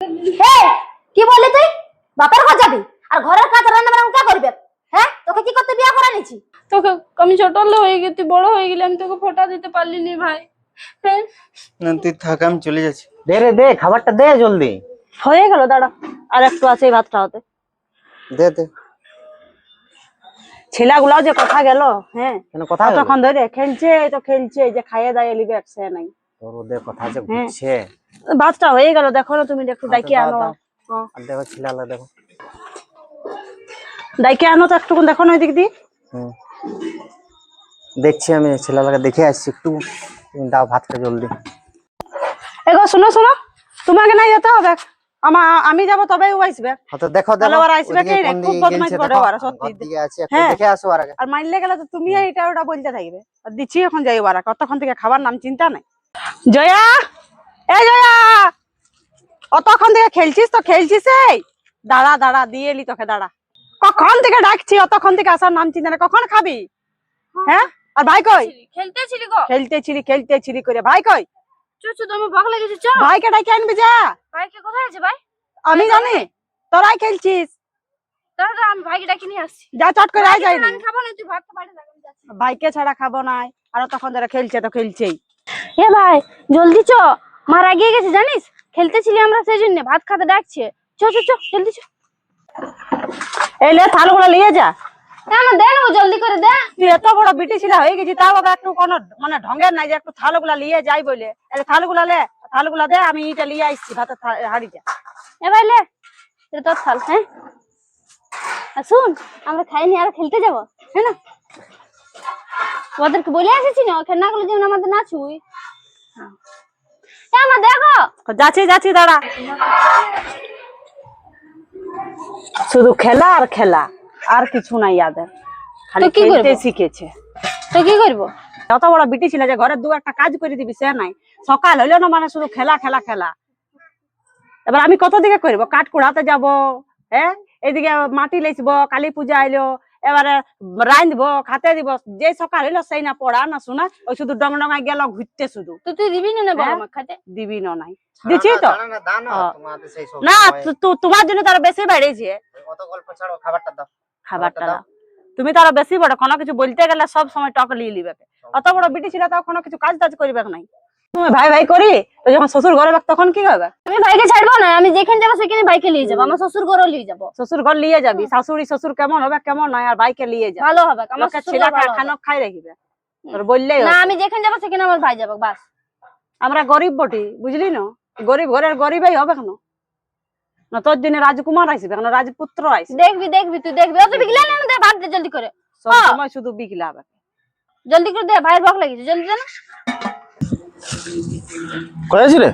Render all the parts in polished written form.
এই কি বললি তুই? বাপের ঘর যাবি আর ঘরের কাজ রান্না বান্না কে করবে? হ্যাঁ, তোকে কি করতে বিয়ে করে নিছি? তোকে আমি ছোট হয়ে গেছি, তুই বড় হয়ে গেলি, আমি তোকে ফোঁটা দিতে পারলিনি ভাই। হ্যাঁ না তুই থাক, আমি চলে যাচ্ছি। দে রে দে, খাবারটা দে জলদি। হয়ে গেল, দাঁড়া আর একটু আছে এই ভাতটা হতে। দে দে। ছেলেগুলাও যে কথা গেল, হ্যাঁ কেন কথা কতক্ষণ ধরে খেলছে, তো খেলছে, যে খাইয়ে দাইয়ে লিবে সে নাই। তোর ওদের কথা যে ঘুরছে। ভাতটা হয়ে গেল, দেখো না তুমি, একটু ডাইকে আনো। আর দেখো ছিলালা, দেখো ডাইকে আনো তো একটু, দেখো না ওই দিক দিয়ে। দেখছি, আমি ছিলালাকে দেখে আসছি একটু। তুমি দাও ভাতটা জলদি। এগো শোনো শোনো, তোমাকে নাই যেতে হবে, আমি যাবো তবেই ও আসবে। তো দেখো তাহলে দেখো ওরা আসবে কি রে? খুব বদমাইশ করে ওরা, সত্যি। দিকে আছে, একটু হ্যাঁ। দেখে আসো আর আগে। আর মাইলে গেলে তো তুমি এইটা ওটা বলতে থাকবে। আর দিচ্ছি এখন যাই ওরা, কতক্ষণ থেকে খাবার নাম চিন্তা নাই। জয়া, এই জয়া, অতক্ষণ থেকে খেলছিস তো খেলছিস, এই দাঁড়া দাঁড়া, দিয়ে এলি তোকে, দাঁড়া। কখন থেকে ডাকছি, অতক্ষণ থেকে আসার নাম চিন্তা নাই, কখন খাবি? হ্যাঁ, আর ভাই কই? খেলতেছিলি গো? খেলতেছিলি করে, ভাই কই? চুচু তুমি বক লেগেছি, চ। ভাইকে ডাকে আনবি যা। ভাইকে কোথায় আছে ভাই? আমি জানি তোরাই খেলছিস, দাঁড়া আমি ভাইকে ডাকি নিয়ে আসছি। যা চট করে আয়। যাইনি, আমি খাবো না, তুই ভাত বাড়ি লাগা, আমি যাচ্ছি। ভাইকে ছাড়া খাবো নাই। আর তখন ধরে খেলছে তো খেলছেই। এ ভাই জলদি চ, মার এগিয়ে গেছে জানিস, খেলতেছিলি আমরা সেই জন্য, ভাত খেতে ডাকছে। চ চ চ জলদি চ। এই লে থালগুলো নিয়ে যা। আমার দে না, জলদি করে দে। তুই এত বড় বিটি ছিল হয়ে গেছি, তাও আবার একটু কোনো মানে ঢঙ্গের নাই যে একটু থালগুলা নিয়ে যাই বলে। থালগুলা লে, থালগুলা দে, আমি এটা নিয়ে আসছি ভাতের হাড়িটা। এ ভাই লে, এটা তোর থাল। হ্যাঁ আর শুন, আমরা খাইনি আর খেলতে যাবো, হ্যাঁ না? ওদেরকে বলে এসেছি না, ওখানে না গেলে যেমন আমাদের না ছুই। আমার দেখো, যাচ্ছি যাচ্ছি, দাঁড়া। শুধু খেলা আর খেলা, আর কিছু নাই ইয়াদের, খালি তো কি করবো? খেলতে শিখেছে। তো কি করবো? যত বড় বিটি ছিল যে ঘরে দু একটা কাজ করে দিবি, সে নাই। সকাল হইলো না মানে শুধু খেলা খেলা খেলা। এবার আমি কত দিকে করবো, কাঠ কুড়াতে যাব, হ্যাঁ এদিকে মাটি লেসবো, কালী পূজা আইলো, এবারে রাঁধবো, খাতে দিব। যে সকাল হইলো সেই না পড়া না শোনা, ওই শুধু ডং ডঙায় গেল ঘুরতে শুধু। তো তুই দিবি না বাবা হ্যাঁ? আমার খাতে? দিবি না নাই, দিচ্ছি তো না। তোমার জন্য তারা বেশি বেড়েছে। কত গল্প ছাড়ো, খাবারটা দাও। খাবারটা দাও, তুমি তারা বেশি বড়, কোনো কিছু বলতে গেলে সব সময় টক লিয়ে লিবে। অত বড় বিটি ছিল তাও কোনো কিছু কাজ টাজ করিবে নাই। তুমি ভাই ভাই করি তো, যখন শ্বশুর ঘরে যাবে তখন কি হবে? আমি ভাইকে ছাড়বো না, আমি যেখানে যাবো সেখানে ভাইকে নিয়ে যাবো, আমার শ্বশুর ঘরও নিয়ে যাবো। শ্বশুর ঘর লিয়ে যাবি, শাশুড়ি শ্বশুর কেমন হবে কেমন নয়, আর ভাইকে লিয়ে যাবে, ভালো হবে, আমার লোকের শ্বশুর ছেলে ঘর ভালো হবে। খানো খাই রাখিবে। তোর বললেই না, হবে। আমি যেখানে যাবো সেখানে আমার ভাই যাবে, বাস। আমরা গরিব বটি, বুঝলি না? গরিব ঘরের গরিবই হবে কেন না? তোর জন্য রাজকুমার আসবে কেন, রাজপুত্র আসবে। দেখবি দেখবি, তুই দেখবি। অত বিগলা না দে, ভাত দে জলদি করে। সব সময় শুধু বিগলা হবে। জলদি করে দে, ভাইয়ের ভোগ লেগেছে, জলদি দে না। কোথায় ছিলে?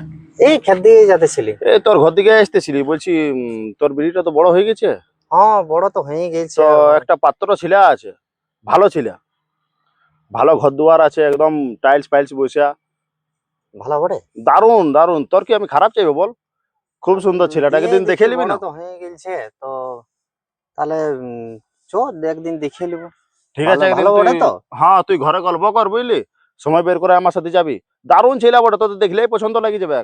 এই খেত দিয়ে যাতেছিলি। এই তোর ঘর দিকে আসতেছিলি, বলছি তোর বিড়িটা তো বড় হয়ে গেছে। হ্যাঁ, বড় তো হয়ে গেছে। তো একটা পাত্র ছিলা আছে, ভালো ছিলা, ভালো ঘর দুয়ার আছে, একদম টাইলস ফাইলস বসা, ভালো বটে। দারুন দারুন। তোর কি আমি খারাপ চাইবো বল? খুব সুন্দর ছেলেটাকে দিন দেখে নিবি না? বড় তো হয়ে গেছে তো, তাহলে চো একদিন দেখে নিব। ঠিক আছে, একদিন ভালো বটে তুই, তো। হ্যাঁ তুই ঘরে গল্প কর, বুঝলি, সময় বের করে আমার সাথে যাবি। দারুণ ছেলে বটে, তোদের দেখলেই পছন্দ লাগি যাবে।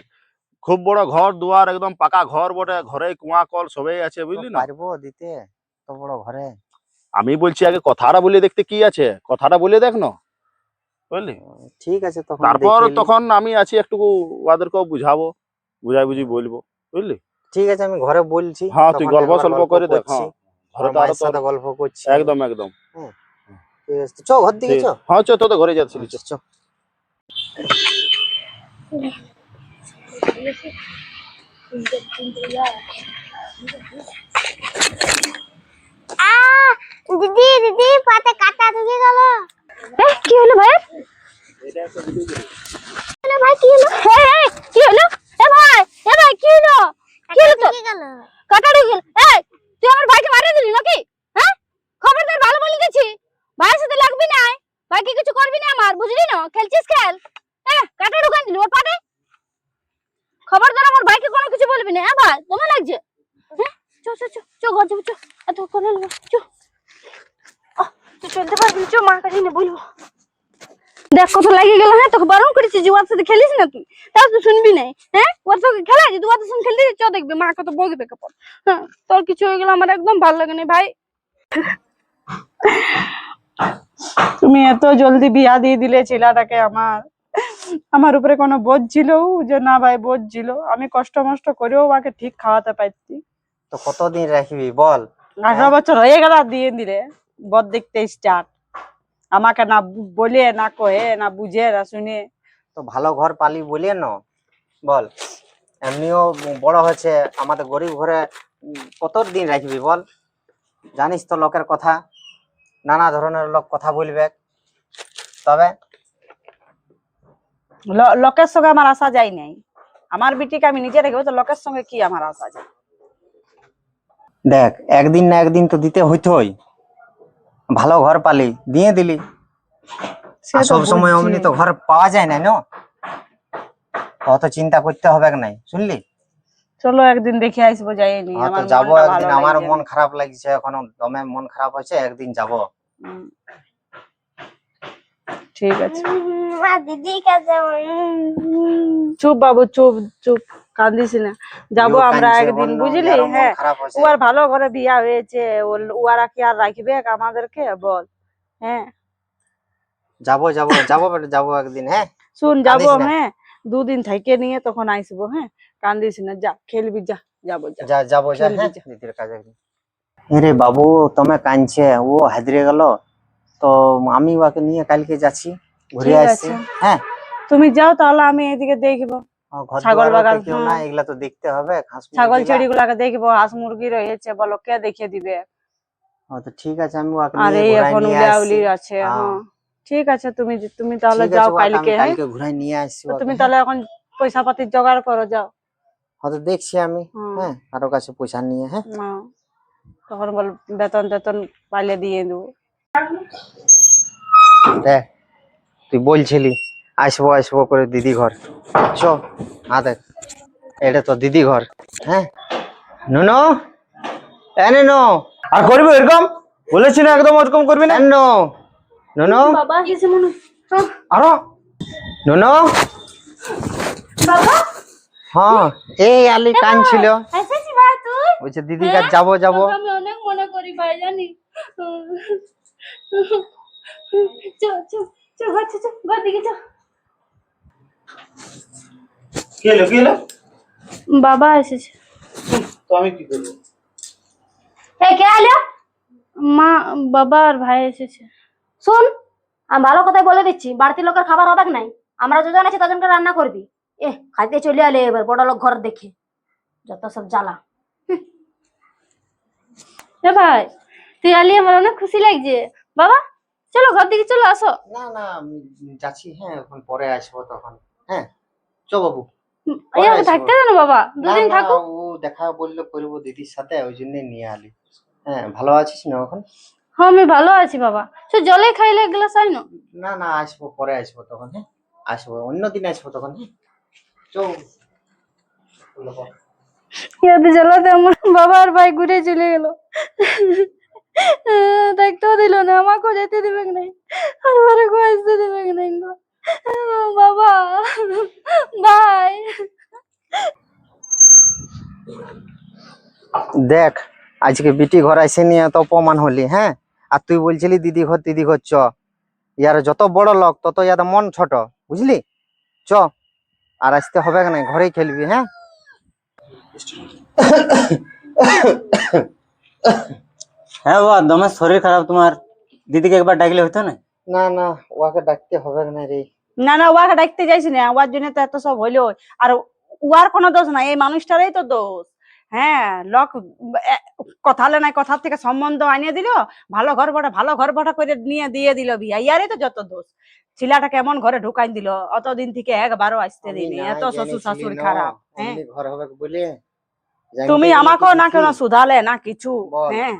খুব বড় ঘর দুয়ার, একদম পাকা ঘর বটে, ঘরে কুয়া কল সবাই আছে, বুঝলি না? পারবো দিতে তো বড় ঘরে? আমি বলছি আগে কথাটা বলে দেখতে কি আছে, কথাটা বলে দেখ না, বুঝলি? ঠিক আছে, তখন তারপর দেখে নিব। তখন আমি আছি, একটু ওদেরকেও বুঝাবো, বুঝাই বুঝি বলবো, বুঝলি? ঠিক আছে, আমি ঘরে বলছি। হ্যাঁ তুই তখন গল্প একবার সল্প করে দেখ। করছি। হ্যাঁ ঘরে তো আমার আরো মায়ের তোর সাথে গল্প করছি। একদম একদম। ঠিক আছে, চো ঘর দিকে চো। হ্যাঁ চো, তোদের ঘরে যাচ্ছিলি, চো। চো। দিদি দিদি পাতে কাটা ঢুকে গেল। কি হলো ভাই? ভাই কি হলো? কি হলো? এ ভাই, এ ভাই কি হলো? কি হলো তো? ঢুকে গেল। কাটা ঢুকে গেল। এই তুই আমার ভাইকে মারিয়ে দিলি নাকি? হ্যাঁ, খবরদার, ভালো বলে দিচ্ছি, ভাইয়ের সাথে লাগবি না, ভাইকে কিছু করবি না আমার, বুঝলি না? খেলছিস খেল। কাটা ঢুকান দিলি ওর পাতে। খবরদার আমার ভাইকে কোনো কিছু বলবি না। হ্যাঁ ভাই, তোমার লাগছে? হ্যাঁ, চো চো চো চো, ঘর যাবো, চো। এত করে চো, তুই চলতে পারবি, চো, মার কাছে নিয়ে বলবো। দেখ কত লাগিয়ে গেল। হ্যাঁ তোকে বারণ করেছি যে ওর সাথে খেলিস না তুই, তাও তুই শুনবি না। হ্যাঁ ওর সঙ্গে খেলা যে তুই ওর সঙ্গে খেলতে চ দেখবি মা কত বকবে কাপড়। হ্যাঁ তোর কিছু হয়ে গেল আমার একদম ভালো লাগে না ভাই। তুমি এত জলদি বিয়া দিয়ে দিলে ছেলেটাকে। আমার উপরে কোনো বোঝ ছিল যে না ভাই, বোঝ ছিল। আমি কষ্ট মষ্ট করেও ওকে ঠিক খাওয়াতে পারতি। তো কতদিন রাখবি বল? 18 বছর হয়ে গেল আর দিয়ে দিলে বদ দেখতে স্টার্ট। আমাকে না বলে, না কয়ে, না বুঝে, না শুনে। তো ভালো ঘর পালি বলে না বল, এমনিও বড় হচ্ছে আমাদের গরিব ঘরে। কতদিন রাখবি বল? জানিস তো লোকের কথা, নানা ধরনের লোক কথা বলবে। তবে লোকের সঙ্গে আমার আসা যায় নাই। আমার বিটিকে আমি নিজে রেখে, তো লোকের সঙ্গে কি আমার আসা যায়? দেখ, একদিন না একদিন তো দিতে হইতোই। ভালো ঘর পালি, দিয়ে দিলি। সে আর তো সব সময় বুঝছি। অমনি তো ঘর পাওয়া যায় না, না? অত চিন্তা করতে হবে নাই, শুনলি? চলো একদিন দেখে আসবো, যাইনি। হ্যাঁ, তো আমার যাবো মনটা একদিন। ভালো আমার লাগছে মন না। খারাপ লাগছে এখনো, দমে মন খারাপ হয়েছে, একদিন যাব। হুম, ঠিক আছে। মা দিদি কাছে চুপ বাবু, চুপ চুপ, কান্দিস না। যাবো ইও আমরা কাঁদছে, একদিন, অন্য বুঝলি? ইয়ারও মন হ্যাঁ, খারাপ হয়েছে। ও আর ভালো ঘরে বিয়া হয়েছে, ওরা কি আর রাখবে আমাদেরকে বল? হ্যাঁ যাবো যাবো যাবো বেটা, যাবো একদিন। হ্যাঁ, শুন, যাবো। কাঁদিস না। হ্যাঁ, 2 দিন থেকে নিয়ে তখন আসবো। হ্যাঁ, কান্দিস না, যা খেলবি, যা। যাবো, যা যাবো যা। খেলবি, হ্যাঁ, যা। দিদির কাছে একদিন। রে বাবু, তুমি কাঁদছে, ও হারিয়ে গেল। তো আমি ওকে নিয়ে কালকে যাচ্ছি, ঘুরে ঠিক আসছি। আছে, হ্যাঁ, তুমি যাও তাহলে, আমি এদিকে দেখবো। ঘর ছাগল দুয়ারও বাগাল, তো কেউ হ্যাঁ, না, এগুলা তো দেখতে হবে। ঘাস ছাগল মুরগিলা। ছেড়ি গুলাকে দেখবো। হাঁস মুরগি রয়েছে, বলো কে দেখিয়ে দিবে? তো ঠিক আছে, আমি ওকে আর নিয়ে এই ঘুরাই এখন নিয়ে উলিয়াউলি আসছি। আছে। হ্যাঁ, হ্যাঁ, ঠিক আছে, তুমি তাহলে ঠিক যাও আছে, ওকে আমি কালকে। হ্যাঁ, কালকে ঘুরাই নিয়ে আসছি তো ওকে। তুমি হ্যাঁ, তাহলে এখন পয়সা পাতি জোগাড় করো, যাও। হয়তো দেখছি আমি। হুম, হ্যাঁ, কারো কাছে পয়সা নিয়ে। হ্যাঁ, হ্যাঁ, তখন বল বেতন টেতন পাইলে দিয়ে দেবো। দেখ, তুই বলছিলি আসবো আসবো করে দিদি ঘর। চ, দেখ, এটা তো দিদি ঘর। হ্যাঁ, নুনো, নুনো। আর করবি এরকম? বলেছি না একদম ওরকম করবি না। নুনো, নুনো, বাবা এসে মনে হয়। আরো নুনো। বাবা হ্যাঁ, এই আলি কান ছিল, এসেছি ভাই তুই? বলছে দিদি কাছে যাবো যাবো। তোকে আমি অনেক মনে করি ভাই, জানি। চ চ চ ঘর, চ ঘর দিকে চ। কি হলো কি হলো? বাবা এসেছে। তো আমি কি করবো? এই কে আলো? মা, বাবা আর ভাই এসেছে। শোন, আমি ভালো কথাই বলে দিচ্ছি, বাড়তি লোকের খাবার হবে নাই। আমরা যজন আছি তজনকে রান্না করবি। খাইতে চলে আলে এবার বড় লোক ঘর দেখে, যত সব জ্বালা। এ ভাই, তুই আলি আমার অনেক খুশি লাগছে। বাবা চলো ঘর দিকে, চলো আসো। না না, আমি যাচ্ছি। হ্যাঁ, এখন পরে আসবো তখন। হ্যাঁ, চ বাবু। এইভাবে থাকতে দেন বাবা, না দুদিন না, থাকো। ও দেখা বললো করবো দিদির সাথে, ওই জন্য নিয়ে আলি। হ্যাঁ, ভালো আছিস না এখন? হ্যাঁ আমি ভালো আছি বাবা। সে জলে খাইলে এক গ্লাস আইনো। না না, আসবো পরে আসবো তখন। হ্যাঁ, আসবো অন্যদিন আসবো তখন। হ্যাঁ, চল। ইয়াতে জ্বালাতে আমার বাবা আর ভাই ঘুরে চলে গেল। দেখতেও দিল না, আমাকেও যেতে দিবে নাই, আর ঘরে আসতে দিবে নাই গো। বাবা, ভাই। দেখ, আজকে বিটি ঘর আসে নিয়ে এত অপমান হলি। হ্যাঁ, আর তুই বলছিলি দিদি ঘর চ। ইয়ার যত বড় লোক তত ইয়ার মন ছোট, বুঝলি? চ, আর আসতে হবে না, ঘরেই খেলবি। হ্যাঁ, হ্যাঁ বাবা, দমে শরীর খারাপ তোমার, দিদিকে একবার ডাকলে হতো না? না না, ওকে ডাকতে হবে না রে। না না, ওয়াকে ডাকতে যাইছি না, ওয়ার জন্য তো এত সব হইলো। আর ওয়ার কোনো দোষ নাই, এই মানুষটারই তো দোষ। হ্যাঁ, লোক কথা হলে নাই, কথার থেকে সম্বন্ধ আনিয়ে দিল, ভালো ঘর ভাড়া করে নিয়ে দিয়ে দিল বিয়া। ইয়ারই তো যত দোষ। ছেলেটা কেমন ঘরে ঢুকাই দিল, অতদিন থেকে একবারও আসতে আমি দিইনি। না এত শ্বশুর জেনেছিলি শাশুড়ি না, খারাপ। হ্যাঁ, অমনি ঘর হবে বলে। জানতে তুমি গেলে আমাকেও কি না কেন দিতি? শুধালে না কিছু। বল। হ্যাঁ,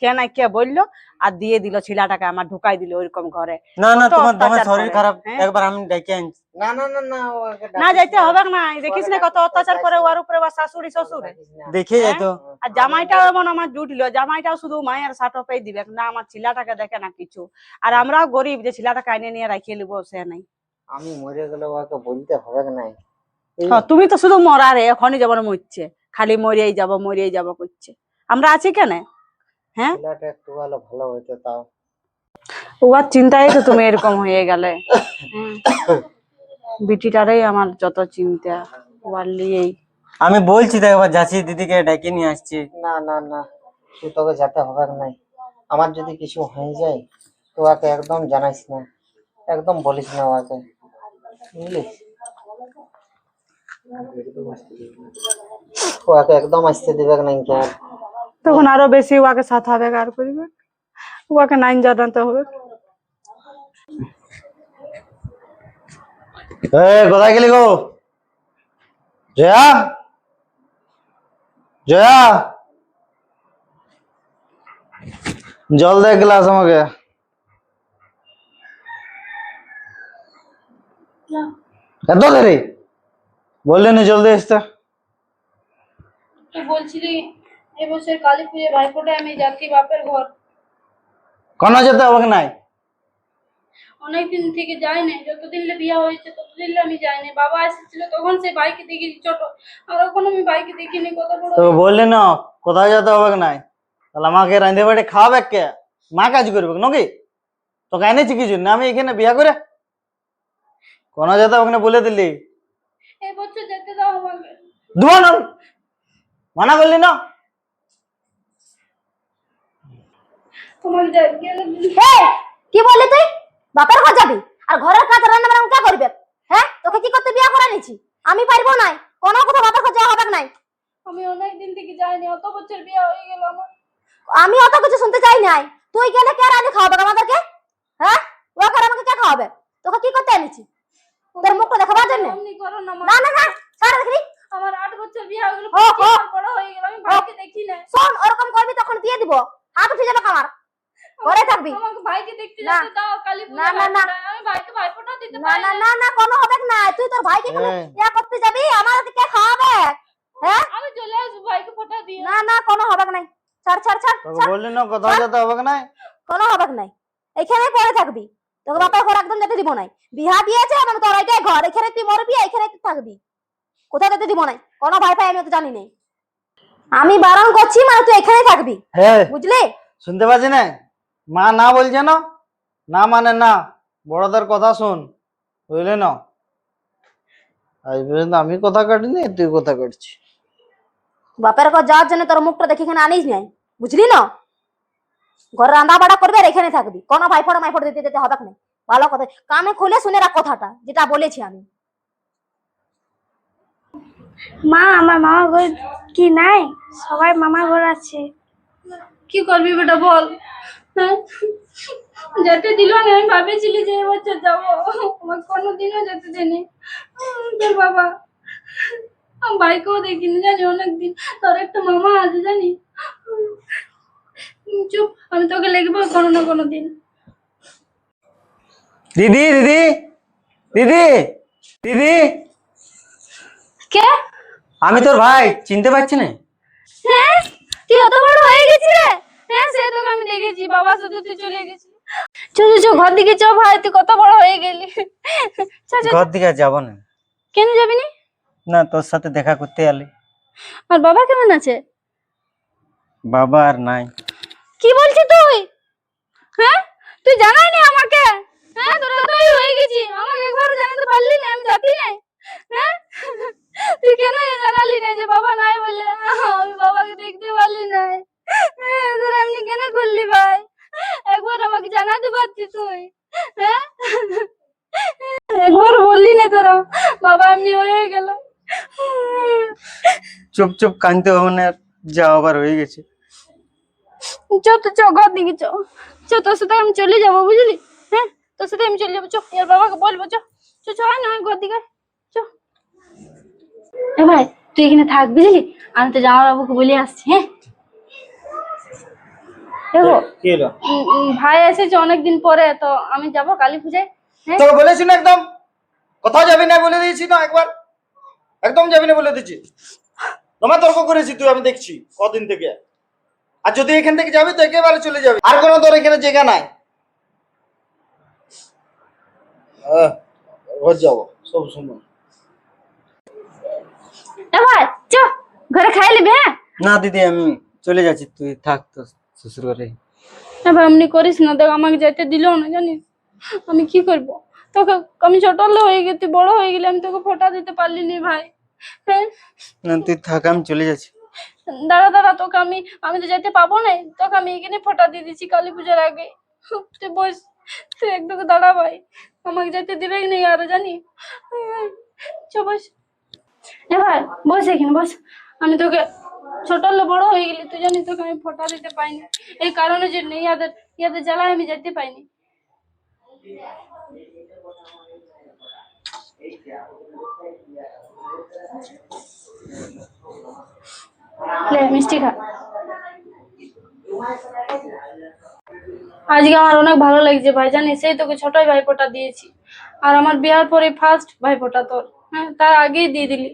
কে নাই কে বললো আর দিয়ে দিল ছেলেটাকে আমার ঢুকাই দিল ওইরকম ঘরে। না না, কত তোমার দমে অত্যাচার শরীর করে, খারাপ, হ্যাঁ? একবার আমি ডেকে আনছি। না না না না, ওকে না ডাকিস যাইতে না। হবে না, দেখিস না ওকে কত ডাকিস না, অত্যাচার করে যাইস ওর না। উপরে ওর শাশুড়ি শ্বশুরে। ডাকিস না। দেখে যাই তো। আর জামাইটাও এমন আমার জুটল, জামাইটাও শুধু মায়ের সাটপেই দিবে না, আমার ছেলেটাকে দেখে না কিছু। আর আমরাও গরিব যে ছেলেটাকে আইনে নিয়ে রাখিয়ে নিবো সে নাই। আমি মরে গেলে ওকে বলতে হবে নাই। তুমি তো শুধু মরারে, এখনই যেমন মরছে, খালি মরিয়েই যাব করছে। আমরা আছি কেন? হ্যাঁ, ছেলেটা একটু ভালো হইতো তাও। ওর চিন্তায় তো তুমি এরকম হয়ে গেলে। বিটিটারই আমার যত চিন্তা, ওর লিয়েই। আমি বলছি তো, একবার যাচ্ছি, দিদিকে ডেকে নিয়ে আসছি। না না না, তুই তোকে যেতে হবে নাই। আমার যদি কিছু হয়ে যায় তো ওকে একদম জানাইস না, একদম বলিস না ওকে, বুঝলি? ওকে একদম আসতে দিবে নাই কে। তখন আরো বেশি ওকে সাথ হবে আর করবে, ওকে নাইন জানাতে হবে। কোথায় গেলি গো জয়া? জয়া, জল দে গ্লাস আমাকে। এত দেরি বললি না জলদি আসতে? তুই বলছিলি এবছর কালী পুজোয় ভাইফোঁটায় আমি যাচ্ছি বাপের ঘর। কোনো যেতে হবে নাই? অনেকদিন থেকে যাই নাই, যতদিন বিয়ে হয়েছে ততদিন আমি যাই নাই। বাবা এসেছিল তখন সে বাইকে দেখেছি ছোট, আর এখন আমি বাইকে দেখিনি। কত বড় তো বললি না কোথায় যেতে হবে নাই, তাহলে আমাকে রাঁধে বাড়ি খাওয়াবে কে? মা কাজ করবে নাকি? তোকে এনেছি কি জন্য আমি এখানে বিয়া করে? কোনো যেতে হবে না বলে দিলি। এবছর যেতে দাও আমাকে। দুয়ান মানা করলি না? তোমাকে গেলে কি বললি তুই? বাপের ঘর যাবি আর ঘরের কাজ রান্না বান্না কে করবে? হ্যাঁ, তোকে কি করতে বিয়া করে নিছি? আমি পারবো না, কোনো কথা বাপের ঘর যাওয়া হবে নাই। আমি অনেকদিন থেকে যাইনি, অত বছর বিয়ে হয়ে গেল আমার। আমি অত কিছু শুনতে চাই নাই। তুই গেলে কে রাঁধে খাওয়াবে আমাদেরকে? হ্যাঁ, ও করে আমাকে কে খাওয়াবে? তোকে কি করতে এনেছি? তোর মুখটা দেখাবার জন্য? এমনি করো না মা। না না না, ছাড় দেখি। আমার 8 বছর বিয়ে হয়ে গেল, ও, ও। বড় হয়ে গেল, আমি ভাইকে দেখি না। শোন, ওরকম করবি তখন দিয়ে দিব, হাত উঠে যাবে আমার। ঘরে থাকবি। আমাকে ভাইকে দেখতে না। যেতে দাও কালী না, পুজোয় না, না। ভাইফোঁটায়। আমি ভাইকে ভাইফোঁটা দিতে না পারি না না। না না, কোনো হবে না। তুই তোর ভাইকে কোনো এই। ইয়া করতে যাবি, আমাদেরকে কে খাওয়াবে? হ্যাঁ, আমি চলে আসবো, ভাইকে ফোঁটা দিয়ে। না না, কোনো হবে নাই। ছাড় ছাড় ছাড় তোকে ছাড়। বললি না কোথায় যেতে হবে নাই? কোনো হবে নাই, এখানেই পড়ে থাকবি। তোকে বাপের ঘর একদম যেতে দিব নাই। বিহা দিয়েছে মানে তোর এটাই ঘর, এখানে তুই মরবি, এখানে তুই থাকবি, কোথাও যেতে দিব নাই। কোনো ভাই ভাই আমি তো জানি নাই। আমি বারণ করছি মানে তুই এখানেই থাকবি, হ্যাঁ, বুঝলি? শুনতে পাচ্ছি না? মা না বলছে না, না মানে না। বড়দের কথা শুন, বুঝলি না? আজ পর্যন্ত আমি কথা কাটিনি, তুই কথা কাটছি। বাপের ঘর যাওয়ার জন্য তোর মুখটা দেখে এখানে আনিস নাই, বুঝলি না? ঘরে রান্না বাড়া করবি আর এখানে থাকবি, কোনো ভাইফোঁটা মাইফোঁটা দিতে যেতে হবে না। ভালো কথা কানে খুলে শুনে রাখ কথাটা, যেটা বলেছি আমি। মা, আমার মামা ঘর কি নাই? সবাই মামা ঘর আছে। কি করবি বেটা বল? হ্যাঁ, যেতে দিল না। আমি ভাবেছিলি যে এবছর যাবো, আমার কোনোদিনও যেতে দেয়নি তোর বাবা। আমি ভাইকেও দেখিনি জানি অনেকদিন। তোর একটা মামা আছে জানি। চুপ, আমি তোকে লিখবো কোনো না কোনো দিন। দিদি দিদি দিদি দিদি, কে? আমি তোর ভাই, চিনতে পারছি না? হ্যাঁ, তুই অত বড় হয়ে গেছিস রে? হ্যাঁ, সে তোকে আমি দেখেছি, বাবার সাথে তুই চলে গেছিস। চো চো চো, ঘর দিকে চো ভাই, তুই কত বড় হয়ে গেলি। চো চো। ঘর দিকে আর যাবো না। কেন যাবি না? না, তোর সাথে দেখা করতে আলি। আর বাবা কেমন আছে? বাবা আর নাই। কি বলছিস তুই? হ্যাঁ, তুই জানাই না আমাকে? হ্যাঁ, তোর তো এই হয়ে গেছি, আমাকে একবারও জানাতে পারলি না? আমি জাতি নাই? হ্যাঁ, তুই কেন জানালি না যে বাবা নাই বলে? আমি বাবাকে দেখতে পারলি না। হ্যাঁ, তোর এমনি কেন করলি ভাই? একবার আমাকে জানাতে পারছিস তুই? হ্যাঁ, একবার বললি না তোরা বাবা এমনি হয়ে গেল? চুপ চুপ কানতে হবে না, যা আবার হয়ে গেছে। চ তো, চ ঘর দিকে চ। চ, তোর সাথে আমি চলে যাবো, বুঝলি? হ্যাঁ, তোর সাথে আমি চলে যাবো। চ, এর বাবাকে বলবো। চ চ চ, হয় না ঘর দিকে চ। এ ভাই, তুই এখানে থাক, বুঝলি? আমি তো জামা বাবুকে বলে আসছি। হ্যাঁ, দেখো কি হলো? ভাই এসেছে অনেকদিন পরে, তো আমি যাব কালী পূজায়। হ্যাঁ তোকে বলেছি না একদম কোথাও যাবি না বলে দিয়েছি না একবার, একদম যাবি না বলে দিয়েছি। তোমার তর্ক করেছি তুই, আমি দেখছি কদিন থেকে। আর যদি এখান থেকে যাবি তো একেবারে চলে যাবি, আর কোনো তোর এখানে জায়গা নাই। রোজ যাবো সব সময়। এ ভাই চ ঘরে খাই নিবি। হ্যাঁ না দিদি আমি চলে যাচ্ছি, তুই থাক তো শ্বশুর ঘরে। না ভাই এমনি করিস না, দেখ আমাকে যেতে দিল না, জানিস আমি কি করব। তোকে আমি ছোট হয়ে গেছি, তুই বড় হয়ে গেলে আমি তোকে ফোঁটা দিতে পারলি নি ভাই। হ্যাঁ না তুই থাক, আমি চলে যাচ্ছি। দাঁড়া দাঁড়া, তোকে আমি তো যেতে পাবো না, তোকে আমি এখানে ফোঁটা দিয়ে দিচ্ছি কালী পূজার আগে। তুই বস, তুই একটু দাঁড়া ভাই, আমাকে যেতে দিবেই নেই আর, জানি। চ বস। এ ভাই বস এখানে বস। আমি তোকে ছোট হলে বড় হয়ে গেলি, তুই জানিস তোকে আমি ফোঁটা দিতে পাইনি, এই কারণে যে ইয়াদের ইয়াদের জ্বালায় আমি যেতে পাইনি। লে মিষ্টি খা। আজকে আমার অনেক ভালো লাগছে ভাই, জানিস সেই তোকে ছোটই ভাইফোঁটা দিয়েছি, আর আমার বিয়ার পরে ফার্স্ট ভাইফোঁটা তোর। হ্যাঁ তার আগেই দিয়ে দিলি।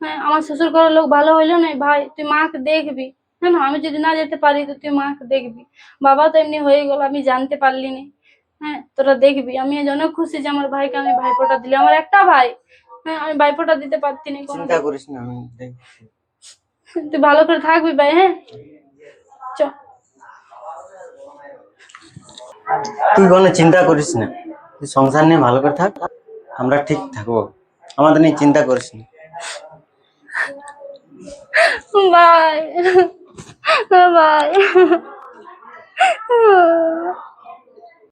হ্যাঁ আমার শ্বশুর ঘরের লোক ভালো হইলো না ভাই, তুই মাকে দেখবি। হ্যাঁ না আমি যদি না যেতে পারি তো তুই মাকে দেখবি। বাবা তো এমনি হয়ে গেল, আমি জানতে পারলি না। হ্যাঁ তোরা দেখবি, আমি আজ অনেক খুশি যে আমার ভাইকে আমি ভাইফোঁটা দিলি, আমার একটা ভাই। হ্যাঁ আমি ভাইফোঁটা দিতে পারতি না কোনো। চিন্তা করিস না, আমি দেখছি। তুই ভালো করে থাকবি ভাই। হ্যাঁ চ। তুই কোনো চিন্তা করিস না, তুই সংসার নিয়ে ভালো করে থাক, আমরা ঠিক থাকবো, আমাদের নিয়ে চিন্তা করিস না। Bye bye.